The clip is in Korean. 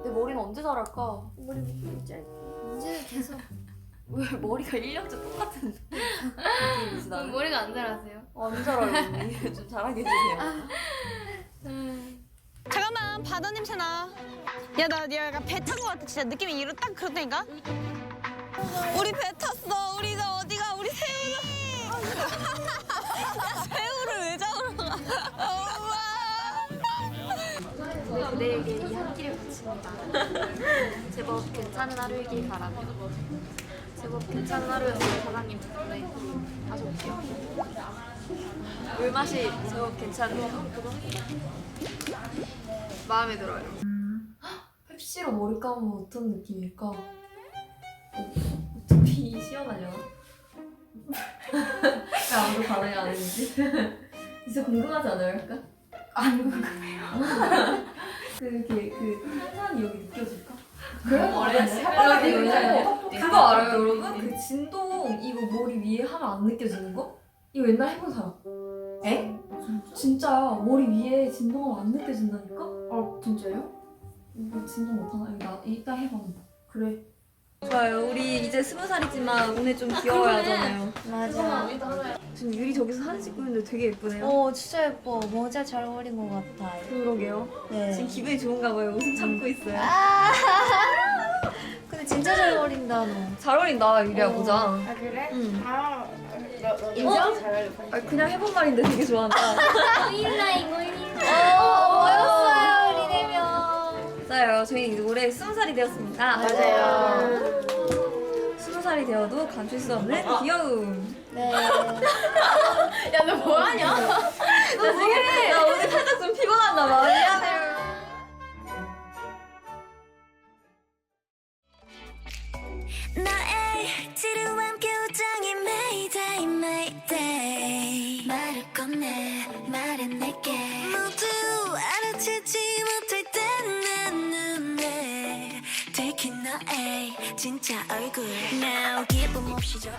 내 머리는 언제 자랄까? 머리 묶기 짧게. 언제 계속 왜 머리가 1년째 똑같은 느낌이지 나는? 머리가 안 자라세요? 안 자라요 언니. 좀 자라게 해주세요. 잠깐만, 바다 냄새 나. 야, 나 약간 배 탄 거 같아. 진짜 느낌이 이런 딱 그렇다니까. 우리 배 탔어. 우리 이제 어디가? 우리 새우를. 새우를 왜 잡으러 가? 엄마. 그대에게 이 한끼를 바칩니다. 제법 괜찮은 하루이길 바라며. 제법 괜찮은 하루였어요. 사장님 덕분에. 다시 올게요. 물맛이 제법 괜찮네요. 마음에 들어요. 펩시로 머리 감으면 어떤 느낌일까? 어차피 시원하려나? 왜 아무도 반응이 안 했는지? 진짜 궁금하지 않아요, 약간? 안 궁금해요. 그 탄산이 여기 느껴질까? 그런 거 알아요? 그거 알아요, 여러분? 그 진동 이거 머리 위에 하면 안 느껴지는 거? 이거 옛날 해본 사람. 에? 진짜야. 머리 위에 진동하면 안 느껴진다니까? 진짜요? 이거 진동 못하나? 이거 나 이따 해봐. 그래. 좋아요. 우리 이제 20살이지만 오늘 좀 귀여워야 하잖아요. 맞아. 지금 유리 저기서 사진 찍고 있는데 되게 예쁘네요. 진짜 예뻐. 모자 잘 어울린 것 같아요. 그러게요. 네. 지금 기분이 좋은가 봐요. 웃음 참고 있어요. 근데 진짜 잘 어울린다, 너. 잘 어울린다 유리야 모자. 아, 그래? 응. 인정? 아, 그냥 해본 말인데 되게 좋아한다. 뭐였어요, 우리 네 명. 맞아요. 저희 이제 올해 20살이 되었습니다. 맞아요. 20살이 되어도 감출 수 없는 귀여움. 네. 야, 너 뭐하냐? 나 오늘 살짝 좀 피곤했나 봐. 미안해요. 너의 지루한 표정이 Mayday Mayday 말을 꺼내 말해낼게 모두 알아채지 못할 땐 내 눈에 들킨 너의 진짜 얼굴 Now 기쁨 없이 저